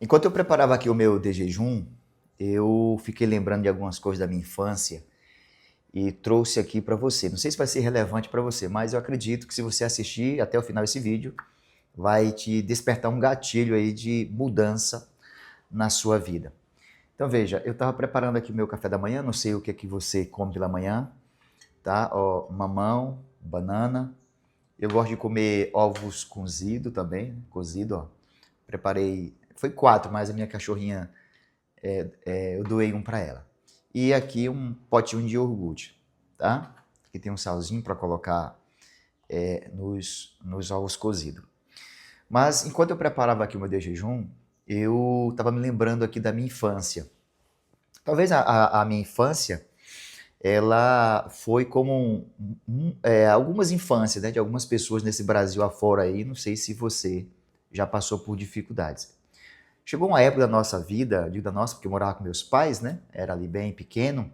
Enquanto eu preparava aqui o meu de jejum, eu fiquei lembrando de algumas coisas da minha infância e trouxe aqui para você. Não sei se vai ser relevante para você, mas eu acredito que se você assistir até o final desse vídeo, vai te despertar um gatilho aí de mudança na sua vida. Então veja, eu estava preparando aqui o meu café da manhã, não sei o que é que você come pela manhã, tá? Ó, mamão, banana. Eu gosto de comer ovos cozido também, cozido, ó. Preparei, foi 4, mas a minha cachorrinha eu doei um para ela. E aqui um potinho de iogurte, tá? Aqui tem um salzinho para colocar nos ovos cozidos. Mas enquanto eu preparava aqui o meu de jejum, eu estava me lembrando aqui da minha infância. Talvez a minha infância, ela foi como algumas infâncias, né, de algumas pessoas nesse Brasil afora aí, não sei se você já passou por dificuldades. Chegou uma época da nossa vida, digo da nossa porque eu morava com meus pais, né, era ali bem pequeno,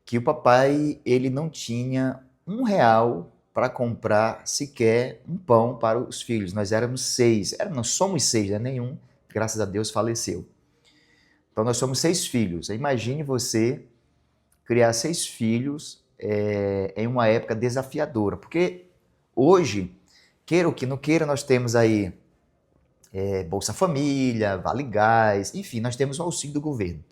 que o papai, ele não tinha R$ 1 para comprar sequer um pão para os filhos. Nós éramos 6, nós somos 6, né? Nenhum, graças a Deus, faleceu. Então nós somos 6 filhos. Imagine você criar 6 filhos em uma época desafiadora, porque hoje, queira ou que não queira, nós temos aí Bolsa Família, Vale Gás, enfim, nós temos o auxílio do governo.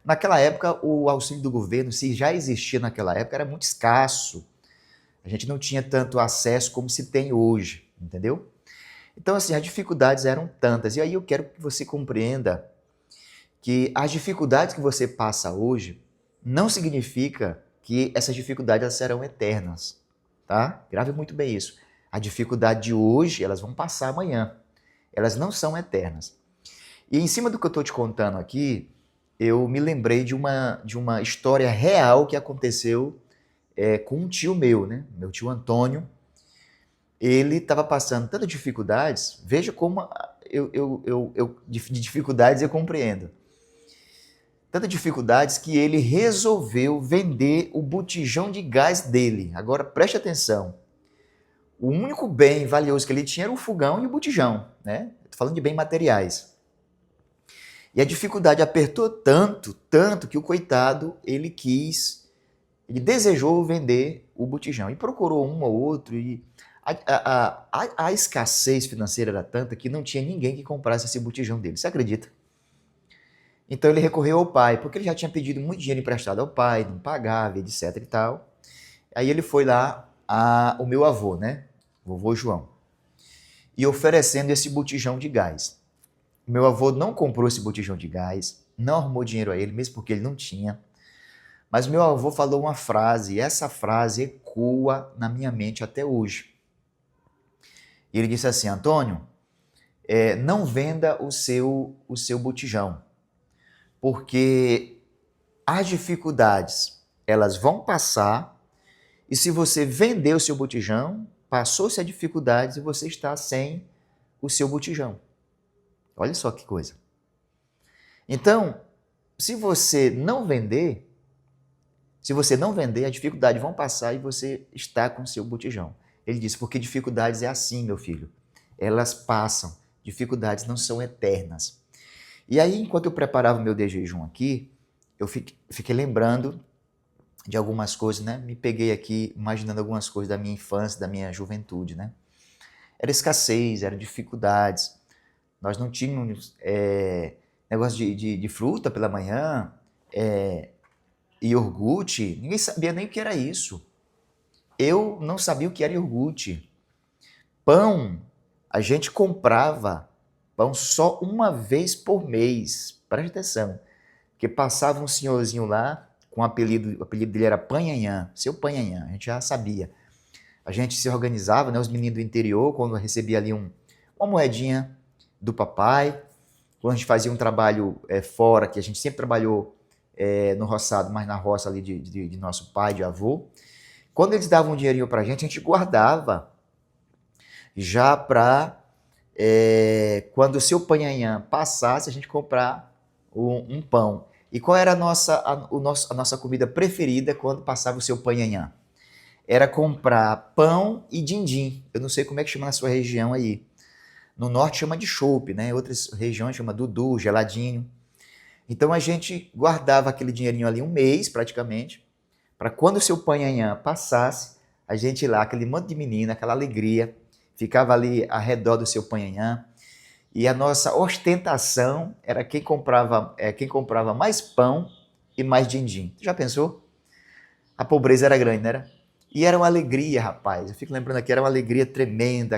Naquela época, o auxílio do governo, se já existia naquela época, era muito escasso. A gente não tinha tanto acesso como se tem hoje, entendeu? Então, assim, as dificuldades eram tantas. E aí eu quero que você compreenda que as dificuldades que você passa hoje não significa que essas dificuldades elas serão eternas, tá? Grave muito bem isso. A dificuldade de hoje, elas vão passar amanhã. Elas não são eternas. E em cima do que eu estou te contando aqui, eu me lembrei de uma história real que aconteceu com um tio meu, né? Meu tio Antônio. Ele estava passando tantas dificuldades, veja como de dificuldades eu compreendo. Tantas dificuldades que ele resolveu vender o botijão de gás dele. Agora preste atenção. O único bem valioso que ele tinha era o fogão e o botijão, né? Estou falando de bens materiais. E a dificuldade apertou tanto, tanto, que o coitado, ele desejou vender o botijão. E procurou um ou outro. E a escassez financeira era tanta que não tinha ninguém que comprasse esse botijão dele. Você acredita? Então ele recorreu ao pai, porque ele já tinha pedido muito dinheiro emprestado ao pai, não pagava, etc e tal. Aí ele foi lá ao meu avô, né? Vovô João. E oferecendo esse botijão de gás. Meu avô não comprou esse botijão de gás, não arrumou dinheiro a ele, mesmo porque ele não tinha. Mas meu avô falou uma frase, e essa frase ecoa na minha mente até hoje. E ele disse assim: Antônio, não venda o seu botijão, porque as dificuldades, elas vão passar, e se você vender o seu botijão, passou-se a dificuldades e você está sem o seu botijão. Olha só que coisa. Então, se você não vender, as dificuldades vão passar e você está com o seu botijão. Ele disse, porque dificuldades é assim, meu filho. Elas passam. Dificuldades não são eternas. E aí, enquanto eu preparava o meu de jejum aqui, eu fiquei lembrando de algumas coisas, né? Me peguei aqui imaginando algumas coisas da minha infância, da minha juventude, né? Era escassez, era dificuldades. Nós não tínhamos negócio de fruta pela manhã, iogurte, ninguém sabia nem o que era isso. Eu não sabia o que era iogurte. Pão, a gente comprava pão só uma vez por mês. Preste atenção. Porque passava um senhorzinho lá, com o apelido dele era Panhanhã, seu Panhanhã, a gente já sabia. A gente se organizava, né, os meninos do interior, quando recebia ali uma moedinha do papai, quando a gente fazia um trabalho fora, que a gente sempre trabalhou no roçado, mas na roça ali de nosso pai, de avô. Quando eles davam um dinheirinho pra gente, a gente guardava já para quando o seu Panhanhã passasse, a gente comprar um pão. E qual era a nossa comida preferida quando passava o seu Panhanhã? Era comprar pão e din-din. Eu não sei como é que chama na sua região aí. No norte chama de chopp, né? Em outras regiões chama dudu, geladinho. Então a gente guardava aquele dinheirinho ali um mês praticamente, para quando o seu panhanhã passasse, a gente lá, aquele monte de menina, aquela alegria, ficava ali ao redor do seu panhanhã. E a nossa ostentação era quem comprava mais pão e mais din-din. Já pensou? A pobreza era grande, não era? E era uma alegria, rapaz. Eu fico lembrando aqui, era uma alegria tremenda,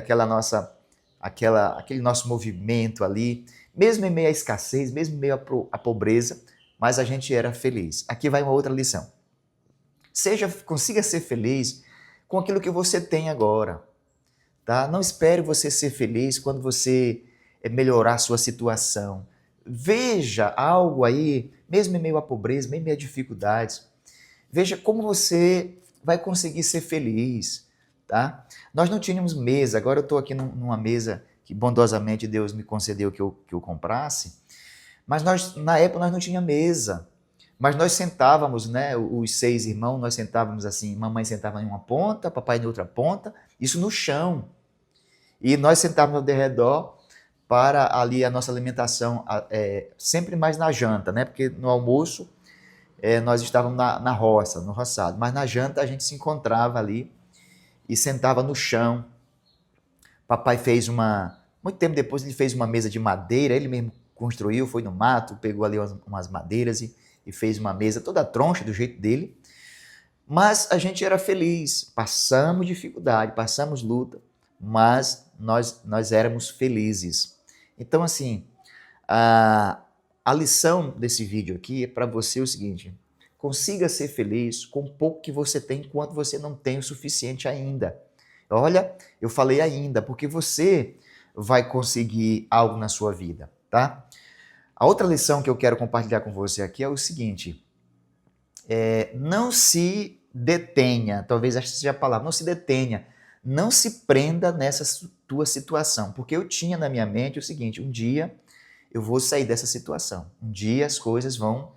aquele nosso movimento ali, mesmo em meio à escassez, mesmo em meio à pobreza, mas a gente era feliz. Aqui vai uma outra lição. Consiga ser feliz com aquilo que você tem agora, tá? Não espere você ser feliz quando você melhorar a sua situação. Veja algo aí, mesmo em meio à pobreza, mesmo em meio a dificuldades. Veja como você vai conseguir ser feliz, tá? Nós não tínhamos mesa, agora eu estou aqui numa mesa que bondosamente Deus me concedeu que eu comprasse, mas na época nós não tínhamos mesa. Mas nós sentávamos, né, os 6 irmãos, nós sentávamos assim, mamãe sentava em uma ponta, papai em outra ponta, isso no chão. E nós sentávamos ao redor para ali a nossa alimentação, sempre mais na janta, né? Porque no almoço nós estávamos na roça, no roçado, mas na janta a gente se encontrava ali e sentava no chão. Papai muito tempo depois ele fez uma mesa de madeira, ele mesmo construiu, foi no mato, pegou ali umas madeiras e fez uma mesa toda troncha do jeito dele. Mas a gente era feliz, passamos dificuldade, passamos luta, mas nós éramos felizes. Então, assim, a lição desse vídeo aqui é para você o seguinte: consiga ser feliz com o pouco que você tem enquanto você não tem o suficiente ainda. Olha, eu falei ainda, porque você vai conseguir algo na sua vida, tá? A outra lição que eu quero compartilhar com você aqui é o seguinte: não se detenha, talvez essa seja a palavra, não se detenha, não se prenda nessa tua situação, porque eu tinha na minha mente o seguinte: um dia eu vou sair dessa situação, um dia as coisas vão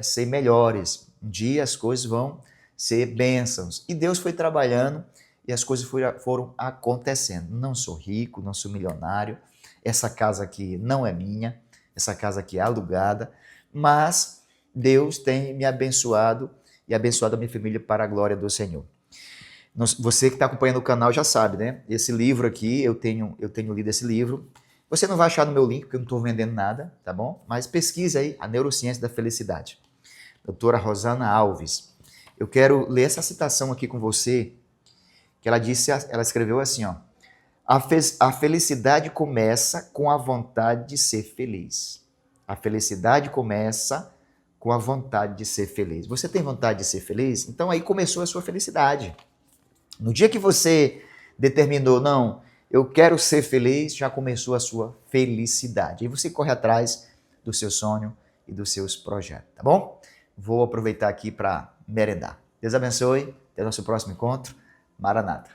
ser melhores, um dia as coisas vão ser bênçãos. E Deus foi trabalhando e as coisas foram acontecendo. Não sou rico, não sou milionário, essa casa aqui não é minha, essa casa aqui é alugada, mas Deus tem me abençoado e abençoado a minha família para a glória do Senhor. Você que está acompanhando o canal já sabe, né? Esse livro aqui, eu tenho lido esse livro. Você não vai achar no meu link, porque eu não estou vendendo nada, tá bom? Mas pesquisa aí, A Neurociência da Felicidade. Doutora Rosana Alves. Eu quero ler essa citação aqui com você, que ela escreveu assim, ó: a felicidade começa com a vontade de ser feliz. A felicidade começa com a vontade de ser feliz. Você tem vontade de ser feliz? Então aí começou a sua felicidade. No dia que você determinou, não, eu quero ser feliz, já começou a sua felicidade. E você corre atrás do seu sonho e dos seus projetos, tá bom? Vou aproveitar aqui para merendar. Deus abençoe. Até o nosso próximo encontro. Maranata.